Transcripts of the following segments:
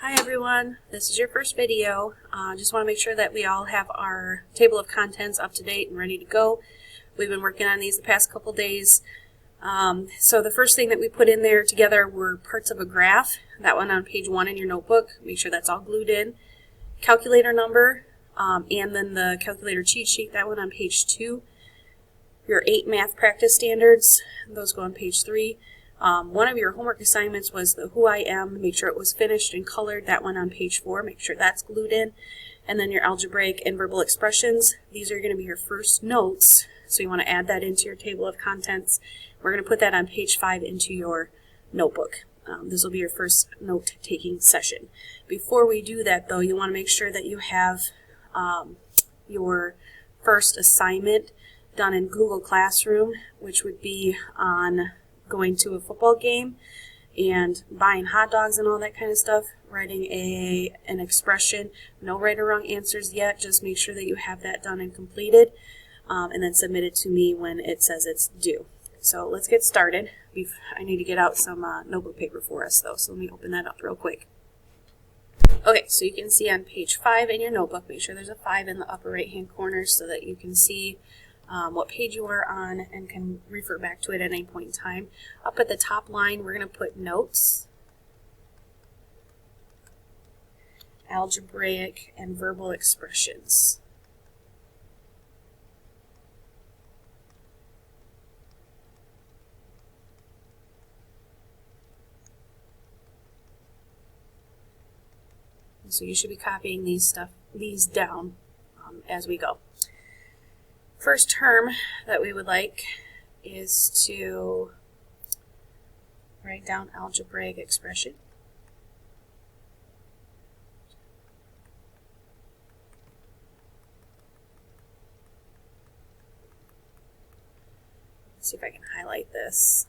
Hi everyone, this is your first video. Just want to make sure that we all have our table of contents up to date and ready to go. We've been working on these the past couple days. So the first thing that we put in there together were parts of a graph. That one on page 1 in your notebook. Make sure that's all glued in. Calculator number, and then the calculator cheat sheet, that one on page 2. Your 8 math practice standards, those go on page 3. One of your homework assignments was the Who I Am. Make sure it was finished and colored. That one on page 4. Make sure that's glued in. And then your algebraic and verbal expressions. These are going to be your first notes, so you want to add that into your table of contents. We're going to put that on page 5 into your notebook. This will be your first note-taking session. Before we do that, though, you want to make sure that you have your first assignment done in Google Classroom, which would be on going to a football game and buying hot dogs and all that kind of stuff, writing an expression. No right or wrong answers yet, just make sure that you have that done and completed, and then submit it to me when it says it's due. So let's get started. I need to get out some notebook paper for us though, so let me open that up real quick. Okay, so you can see on page 5 in your notebook, make sure there's a 5 in the upper right hand corner so that you can see what page you are on and can refer back to it at any point in time. Up at the top line, we're going to put notes, algebraic and verbal expressions. So you should be copying these down as we go. First term that we would like is to write down algebraic expression. Let's see if I can highlight this.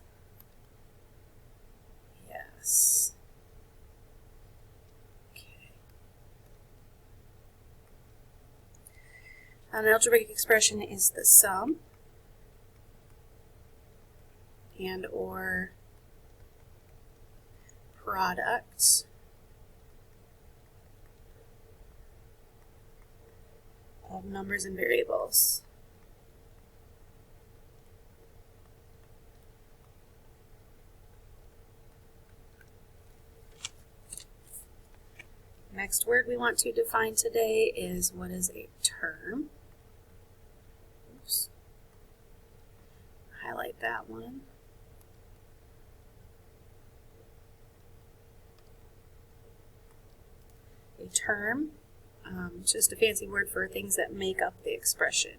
Yes. An algebraic expression is the sum and or product of numbers and variables. Next word we want to define today is what is a term. Oops. Highlight that one. A term, it's just a fancy word for things that make up the expression.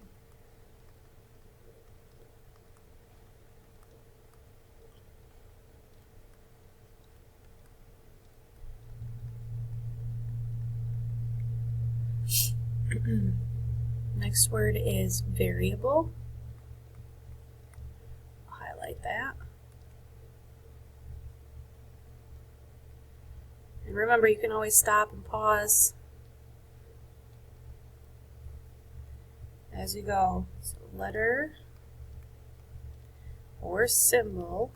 Next word is variable. I'll highlight that. And remember, you can always stop and pause as you go. So letter or symbol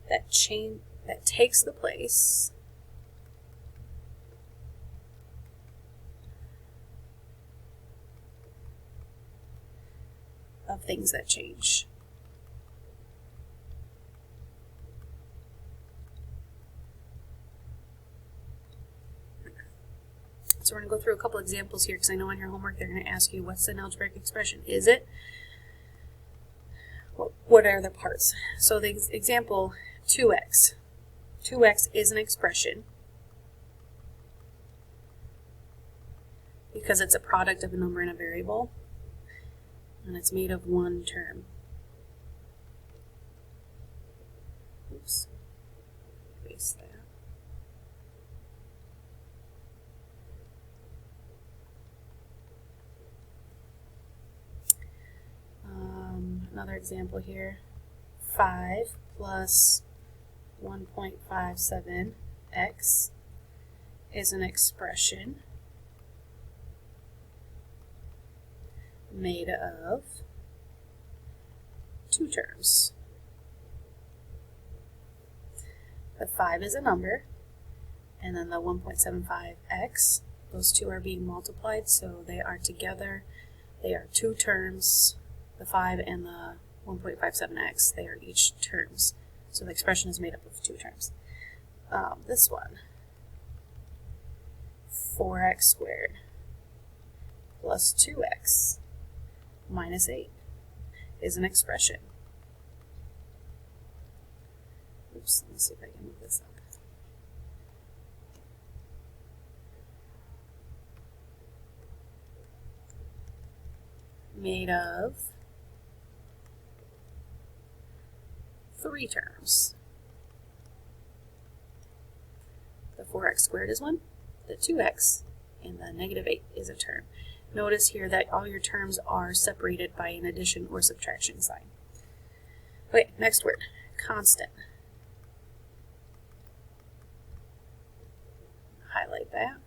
that takes the place of things that change. So we're going to go through a couple examples here because I know on your homework they're going to ask you, what's an algebraic expression? Is it? What are the parts? So the example 2x. 2x is an expression because it's a product of a number and a variable, and it's made of one term. Oops. Erase that. Another example here. 5 plus 1.57x is an expression made of two terms. The 5 is a number, and then the 1.75x, those two are being multiplied, so they are together. They are two terms. The 5 and the 1.57x, they are each terms. So the expression is made up of two terms. This one, 4x squared plus 2x minus 8 is an expression. Oops, let me see if I can move this up. Made of three terms. The 4x squared is one, the 2x, and the negative 8 is a term. Notice here that all your terms are separated by an addition or subtraction sign. Okay, next word, constant. Highlight that.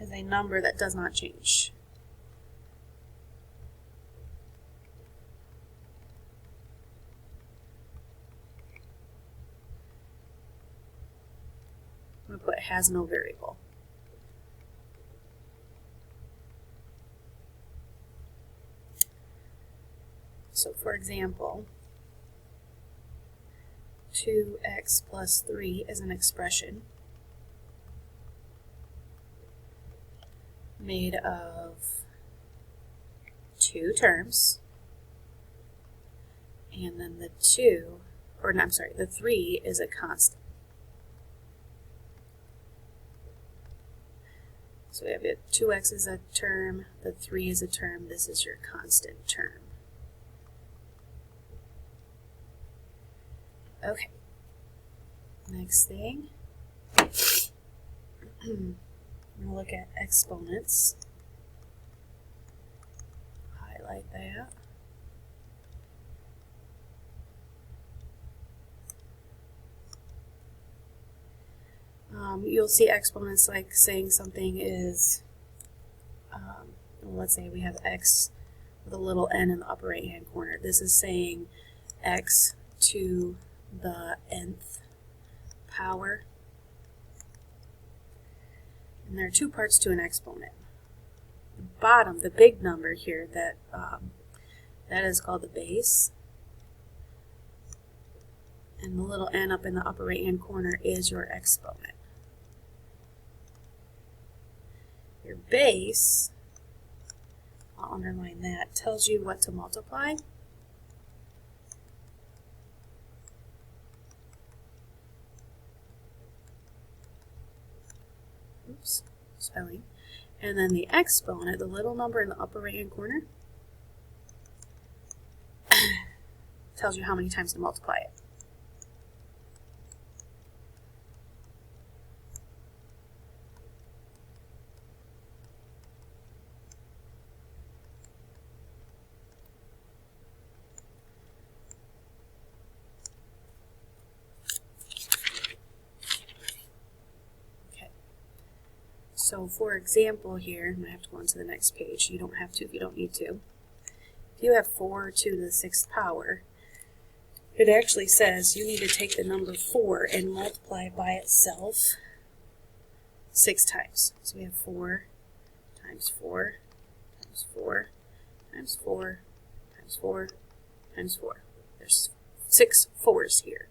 Is a number that does not change. I'm going to put has no variable. So for example, 2x plus 3 is an expression made of two terms, and then the 3 is a constant. So we have 2x is a term, the 3 is a term, this is your constant term. Okay, next thing, I'm going to look at exponents. Highlight that. You'll see exponents like saying something is, let's say we have x with a little n in the upper right hand corner. This is saying x to the nth power. And there are two parts to an exponent. The bottom, the big number here, that is called the base. And the little n up in the upper right hand corner is your exponent. Your base, I'll underline that, tells you what to multiply. Oops, spelling. And then the exponent, the little number in the upper right hand corner, tells you how many times to multiply it. So for example here, I'm going to have to go on to the next page. You don't have to if you don't need to. If you have 4 to the 6th power, it actually says you need to take the number 4 and multiply it by itself 6 times. So we have 4 times 4 times 4 times 4 times 4 times 4. There's 6 4s here,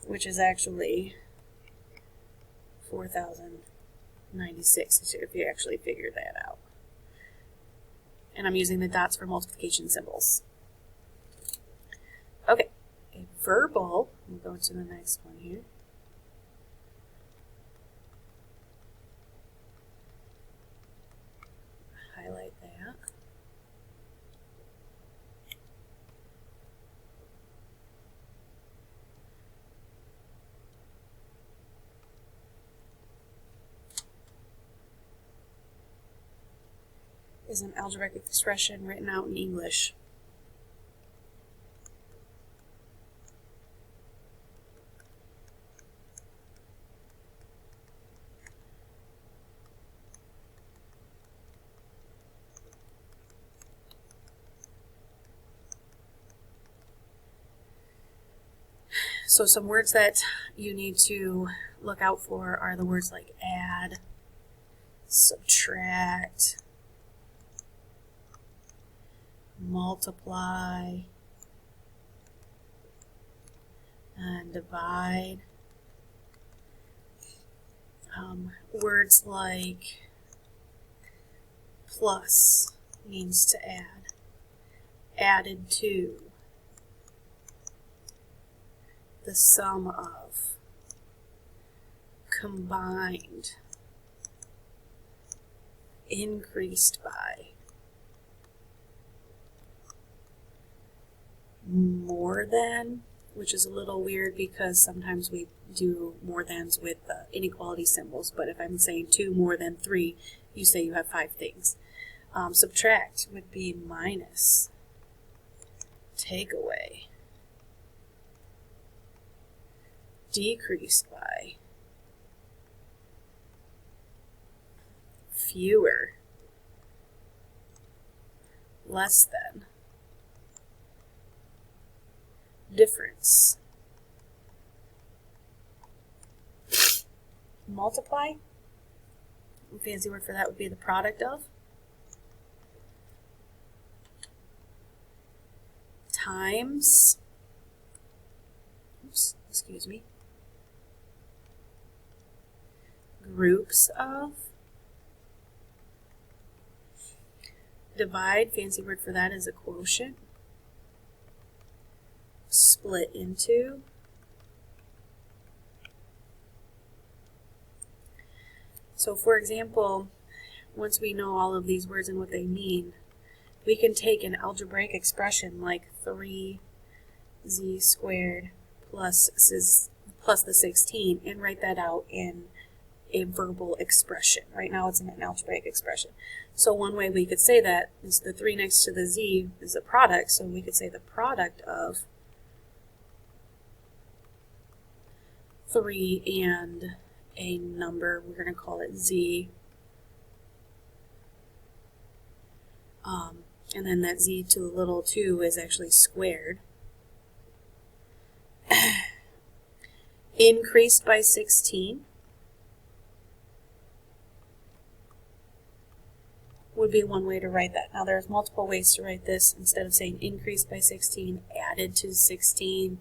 which is actually 4,096 if you actually figure that out. And I'm using the dots for multiplication symbols. Okay, a verbal, we'll go to the next one here. Highlight that. Is an algebraic expression written out in English. So some words that you need to look out for are the words like add, subtract, multiply, and divide. Words like plus means to add, added to, the sum of, combined, increased by, more than, which is a little weird because sometimes we do more thans with inequality symbols, but if I'm saying 2 more than 3, you say you have 5 things. Subtract would be minus, take away, decreased by, fewer, less than, difference. Multiply, a fancy word for that would be the product of, times, oops, excuse me, groups of, divide, fancy word for that is a quotient, split into, so for example, once we know all of these words and what they mean, we can take an algebraic expression like 3z squared plus the 16 and write that out in a verbal expression. Right now it's in an algebraic expression. So one way we could say that is the 3 next to the z is a product, so we could say the product of 3 and a number, we're going to call it z, and then that z to the little 2 is actually squared, increased by 16 would be one way to write that. Now there's multiple ways to write this. Instead of saying increased by 16, added to 16,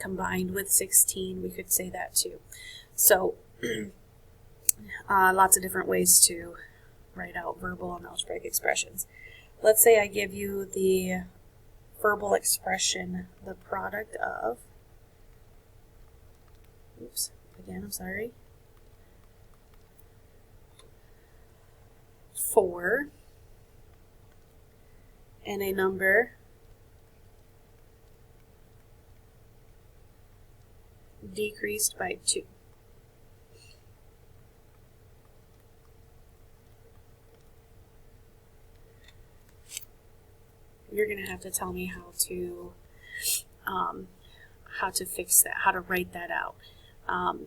combined with 16, we could say that too. So lots of different ways to write out verbal and algebraic expressions. Let's say I give you the verbal expression, the product of, oops, again, I'm sorry, 4 and a number decreased by 2. You're going to have to tell me how to fix that, how to write that out.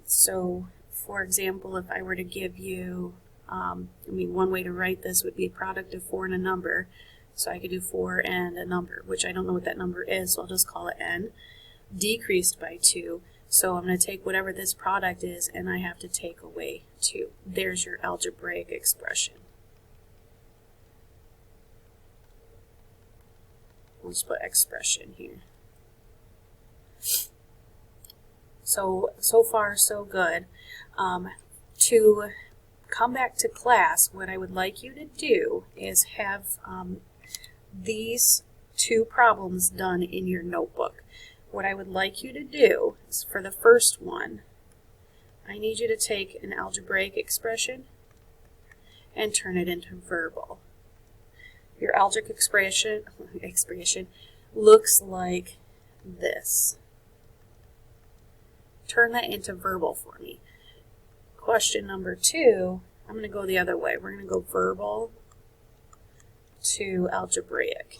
So, for example, if I were to give you, one way to write this would be a product of 4 and a number. So I could do 4 and a number, which I don't know what that number is, so I'll just call it n. Decreased by 2. So I'm going to take whatever this product is, and I have to take away 2. There's your algebraic expression. We'll just put expression here. So far, so good. To come back to class, what I would like you to do is have these 2 problems done in your notebook. What I would like you to do is, for the first one, I need you to take an algebraic expression and turn it into verbal. Your algebraic expression looks like this. Turn that into verbal for me. Question number 2, I'm going to go the other way. We're going to go verbal to algebraic.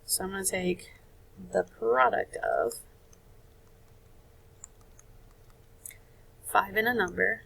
So I'm going to take the product of 5 and a number